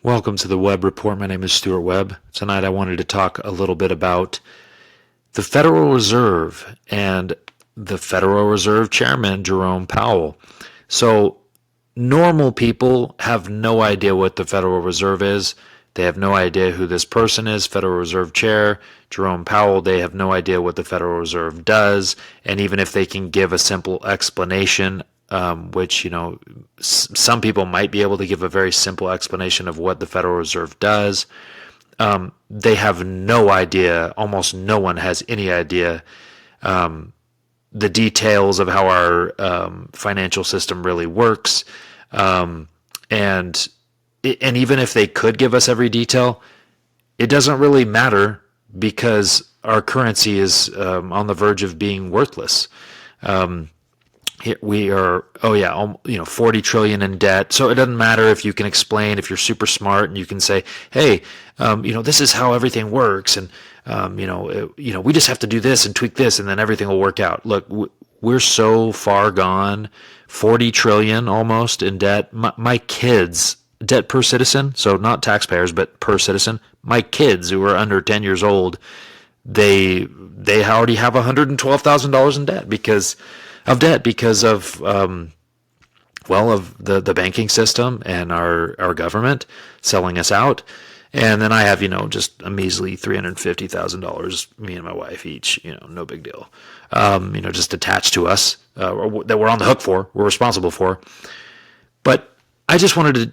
Welcome to the Webb Report. My name is Stuart Webb. Tonight I wanted to talk a little bit about the Federal Reserve and the Federal Reserve Chairman, Jerome Powell. So, normal people have no idea what the Federal Reserve is. They have no idea who this person is, Federal Reserve Chair Jerome Powell. They have no idea what the Federal Reserve does. And even if they can give a simple explanation, which, some people might be able to give a very simple explanation of what the Federal Reserve does, they have no idea. Almost no one has any idea the details of how our financial system really works. And even if they could give us every detail, it doesn't really matter because our currency is on the verge of being worthless. We are, 40 trillion in debt. So it doesn't matter if you can explain, if you're super smart and you can say, hey, this is how everything works. And, we just have to do this and tweak this and then everything will work out. Look, we're so far gone, 40 trillion almost in debt. My kids, debt per citizen, so not taxpayers, but per citizen, my kids who are under 10 years old, they already have $112,000 in debt because of the banking system and our government selling us out. And then I have, just a measly $350,000, me and my wife each, no big deal. Just attached to us, that we're on the hook for, we're responsible for. But I just wanted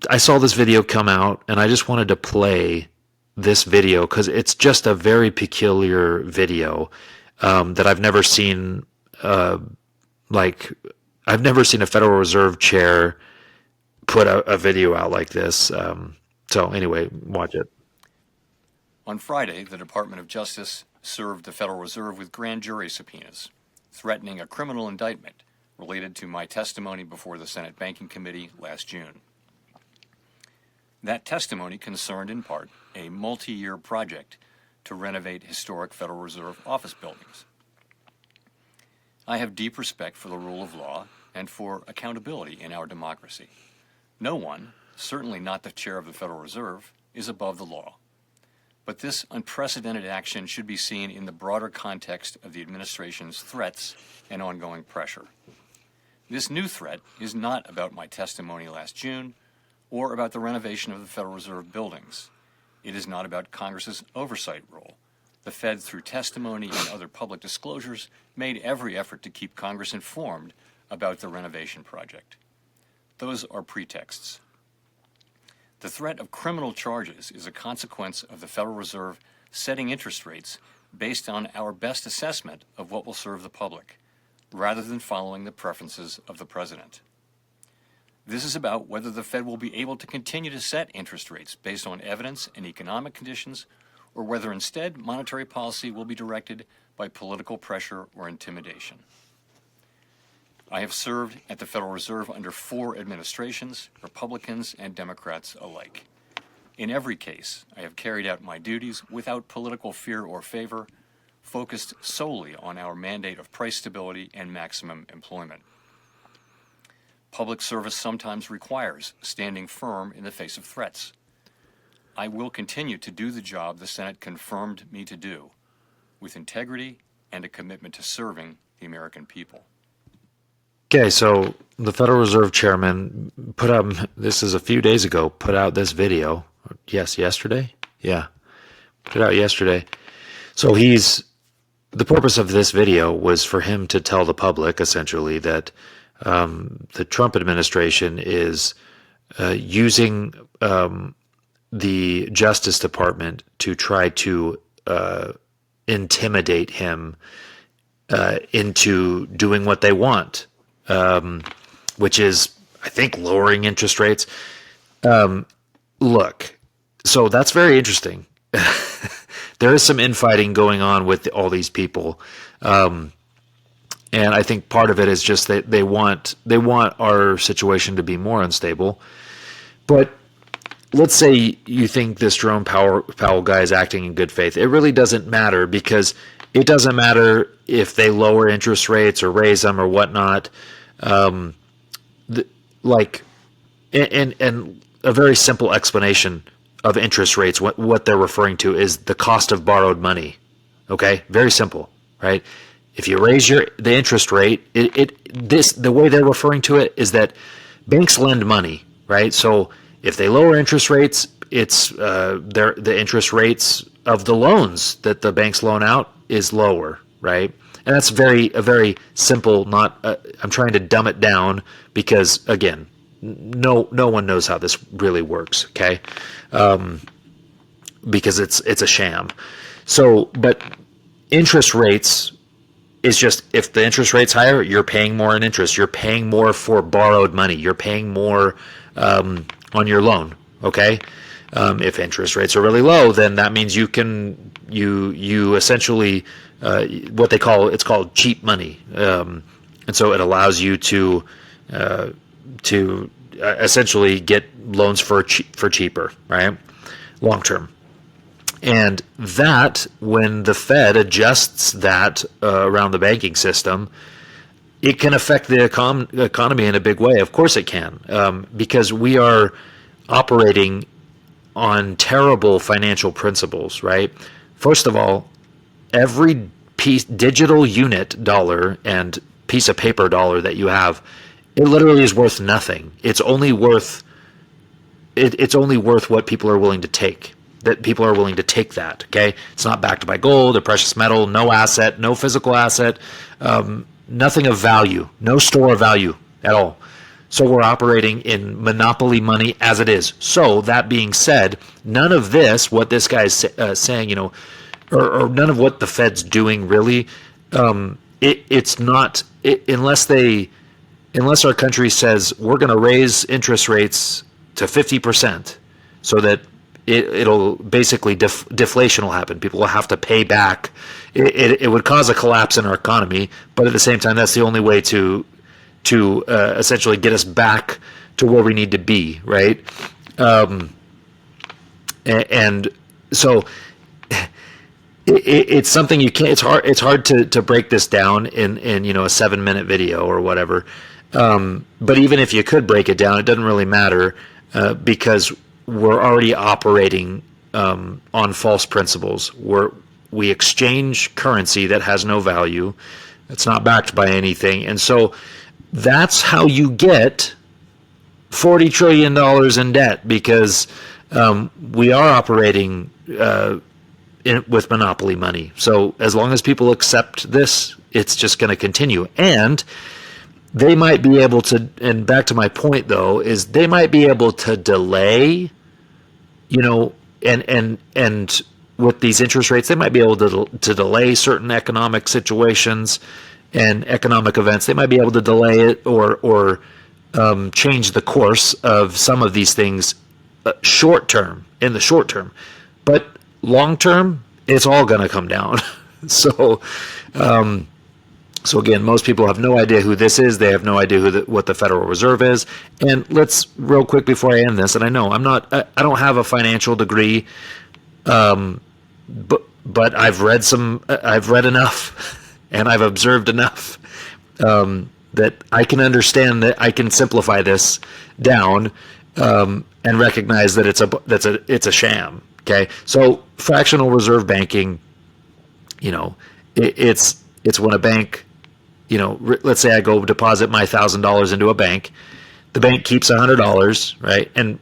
I saw this video come out and I just wanted to play this video because it's just a very peculiar video that I've never seen. I've never seen a Federal Reserve chair put a video out like this. So anyway, watch it. On Friday, the Department of Justice served the Federal Reserve with grand jury subpoenas, threatening a criminal indictment related to my testimony before the Senate Banking Committee last June. That testimony concerned in part a multi-year project to renovate historic Federal Reserve office buildings. I have deep respect for the rule of law and for accountability in our democracy. No one, certainly not the chair of the Federal Reserve, is above the law. But this unprecedented action should be seen in the broader context of the administration's threats and ongoing pressure. This new threat is not about my testimony last June or about the renovation of the Federal Reserve buildings. It is not about Congress's oversight role. The Fed, through testimony and other public disclosures, made every effort to keep Congress informed about the renovation project. Those are pretexts. The threat of criminal charges is a consequence of the Federal Reserve setting interest rates based on our best assessment of what will serve the public, rather than following the preferences of the president. This is about whether the Fed will be able to continue to set interest rates based on evidence and economic conditions, or whether instead monetary policy will be directed by political pressure or intimidation. I have served at the Federal Reserve under 4 administrations, Republicans and Democrats alike. In every case, I have carried out my duties without political fear or favor, focused solely on our mandate of price stability and maximum employment. Public service sometimes requires standing firm in the face of threats. I will continue to do the job the Senate confirmed me to do, with integrity and a commitment to serving the American people. Okay, so the Federal Reserve Chairman put out, this is a few days ago, put out this video. Yes, yesterday? Yeah, put it out yesterday. So the purpose of this video was for him to tell the public, essentially, that the Trump administration is using the Justice Department to try to intimidate him into doing what they want, which is, I think, lowering interest rates. Look, so that's very interesting. There is some infighting going on with all these people. And I think part of it is just that they want our situation to be more unstable. But let's say you think this Jerome Powell guy is acting in good faith. It really doesn't matter, because it doesn't matter if they lower interest rates or raise them or whatnot. a very simple explanation of interest rates. What they're referring to is the cost of borrowed money. Okay, very simple, right? If you raise the interest rate, the way they're referring to it is that banks lend money, right? So if they lower interest rates, it's the interest rates of the loans that the banks loan out is lower, right? And that's a very simple. Not I'm trying to dumb it down because again, no one knows how this really works. Okay, because it's a sham. So, but interest rates is just, if the interest rate's higher, you're paying more in interest. You're paying more for borrowed money. You're paying more on your loan. Okay. If interest rates are really low, then that means you essentially it's called cheap money, and so it allows you to essentially get loans for cheaper, right, long term. And that, when the Fed adjusts that around the banking system, it can affect the economy in a big way. Of course it can, because we are operating on terrible financial principles, right? First of all, every digital unit dollar and piece of paper dollar that you have, it literally is worth nothing. It's only worth what people are willing to take. That people are willing to take that. Okay, it's not backed by gold or precious metal. No asset, no physical asset, nothing of value, no store of value at all. So we're operating in monopoly money as it is. So that being said, none of this, what this guy is saying, or none of what the Fed's doing really, it's not, unless our country says we're going to raise interest rates to 50%, so that it'll basically deflation will happen. People will have to pay back. It would cause a collapse in our economy, but at the same time, that's the only way to essentially get us back to where we need to be, right? And so it's something you can't. It's hard to break this down in a 7-minute video or whatever. But even if you could break it down, it doesn't really matter because we're already operating on false principles. We exchange currency that has no value. It's not backed by anything, and so that's how you get $40 trillion in debt, because we are operating with monopoly money. So as long as people accept this, it's just going to continue. And they might be able to, and back to my point though, is they might be able to delay, and with these interest rates, they might be able to delay certain economic situations and economic events. They might be able to delay it or change the course of some of these things in the short term. But long term, it's all going to come down. So again, most people have no idea who this is. They have no idea what the Federal Reserve is. And let's real quick before I end this, and I know I don't have a financial degree, but I've read enough and I've observed enough that I can understand, that I can simplify this down and recognize that it's a sham. Okay, so fractional reserve banking, it's when a bank, let's say I go deposit my $1,000 into a bank, the bank keeps $100, right? And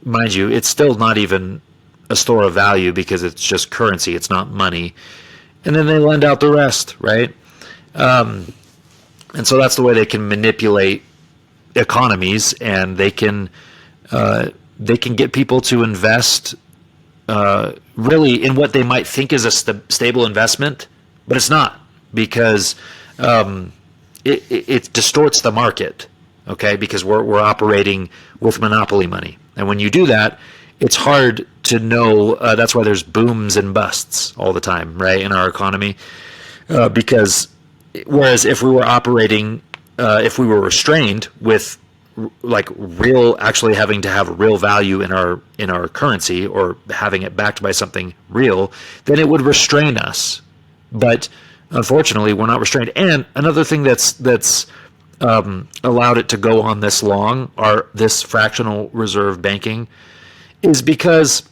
mind you, it's still not even a store of value because it's just currency, it's not money. And then they lend out the rest, right? And so that's the way they can manipulate economies, and they can get people to invest really in what they might think is a stable investment, but it's not, because it distorts the market, okay? Because we're operating with monopoly money, and when you do that, it's hard to know. That's why there's booms and busts all the time, right, in our economy. Because whereas if we were operating, if we were restrained with like actually having to have real value in our currency, or having it backed by something real, then it would restrain us. But unfortunately, we're not restrained. And another thing that's allowed it to go on this long, this fractional reserve banking, is because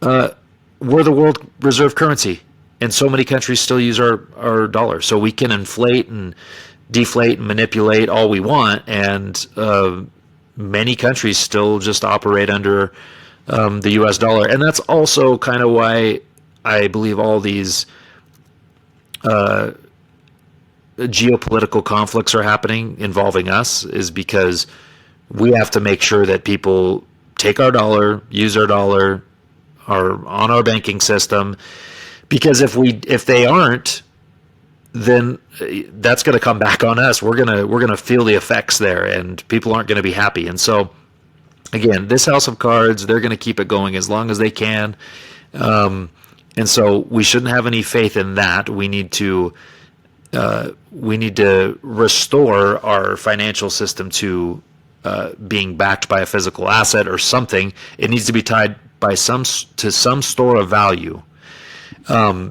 we're the world reserve currency, and so many countries still use our dollar. So we can inflate and deflate and manipulate all we want, and many countries still just operate under the U.S. dollar. And that's also kind of why I believe all these geopolitical conflicts are happening involving us, is because we have to make sure that people take our dollar, use our dollar, are on our banking system. Because if they aren't, then that's going to come back on us. We're gonna feel the effects there, and people aren't going to be happy. And so, again, this house of cards, they're going to keep it going as long as they can. And so we shouldn't have any faith in that. We need to restore our financial system to being backed by a physical asset or something. It needs to be tied to some store of value.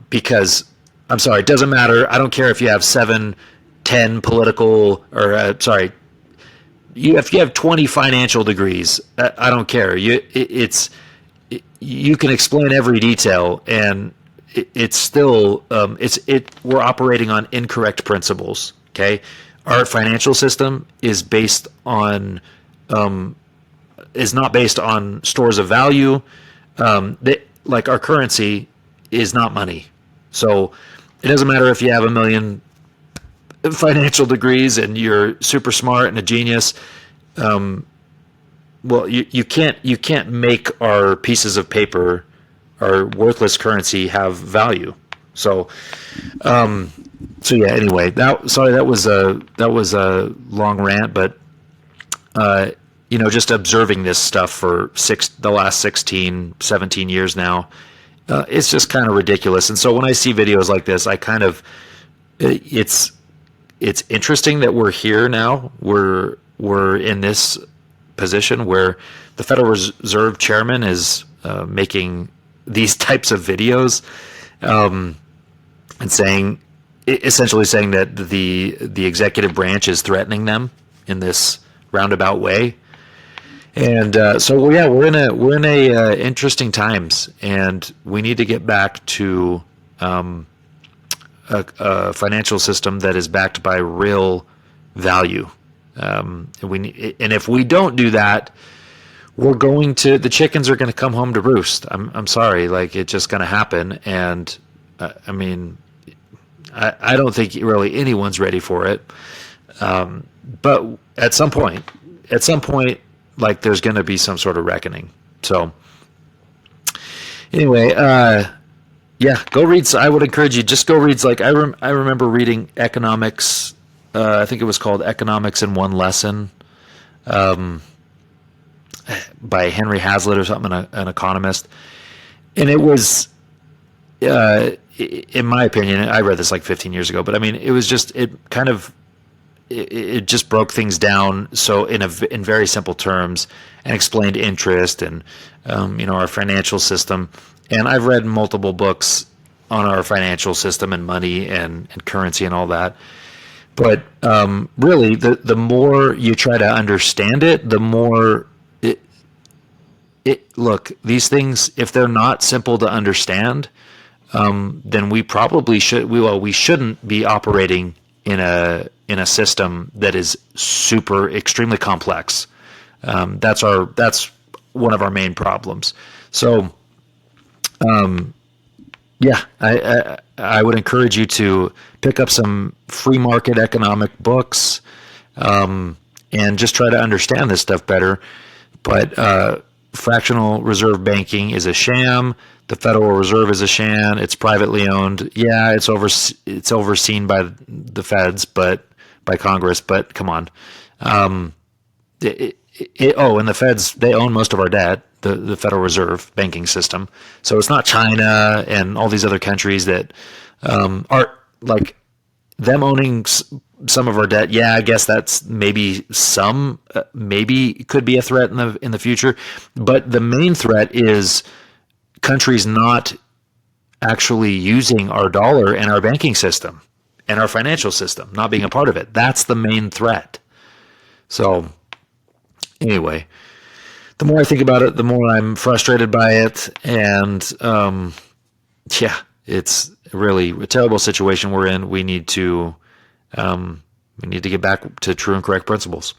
Because, I'm sorry, it doesn't matter. I don't care if you have 7, 10 political, or if you have 20 financial degrees. I don't care. You can explain every detail, and it's still we're operating on incorrect principles. Okay, our financial system is not based on stores of value. Like our currency is not money. So it doesn't matter if you have a million financial degrees and you're super smart and a genius. Well, you can't make our pieces of paper, our worthless currency, have value. So yeah. Anyway, that was a long rant, but just observing this stuff for the last 16, 17 years now, it's just kind of ridiculous. And so when I see videos like this, it's interesting that we're here now. We're in this position where the Federal Reserve Chairman is making these types of videos, and essentially saying that the executive branch is threatening them in this roundabout way. And so yeah, we're in a interesting times, and we need to get back to a financial system that is backed by real value. And if we don't do that, the chickens are going to come home to roost. I'm sorry, like, it's just going to happen. And I mean, I don't think really anyone's ready for it. But at some point, like, there's going to be some sort of reckoning. So anyway, yeah, go read. I would encourage you, just go read. Like, I remember reading economics. I think it was called Economics in One Lesson, by Henry Hazlitt or something, an economist. And it was, in my opinion, I read this like 15 years ago, but I mean, it was just, it just broke things down so in very simple terms, and explained interest and our financial system. And I've read multiple books on our financial system and money and currency and all that. But really, the more you try to understand it, the more look, these things, if they're not simple to understand, then we probably we shouldn't be operating in a system that is extremely complex. That's one of our main problems. So, yeah, I would encourage you to pick up some free market economic books, and just try to understand this stuff better. But fractional reserve banking is a sham. The Federal Reserve is a sham. It's privately owned. Yeah, it's overseen by the feds, but by Congress. But come on. And the feds, they own most of our debt, the Federal Reserve banking system. So it's not China and all these other countries that are like them owning some of our debt. Yeah, I guess that's maybe could be a threat in the future. But the main threat is countries not actually using our dollar and our banking system. and our financial system, not being a part of it. That's the main threat. So anyway, the more I think about it, the more I'm frustrated by it. And yeah, it's really a terrible situation we're in. We need to get back to true and correct principles.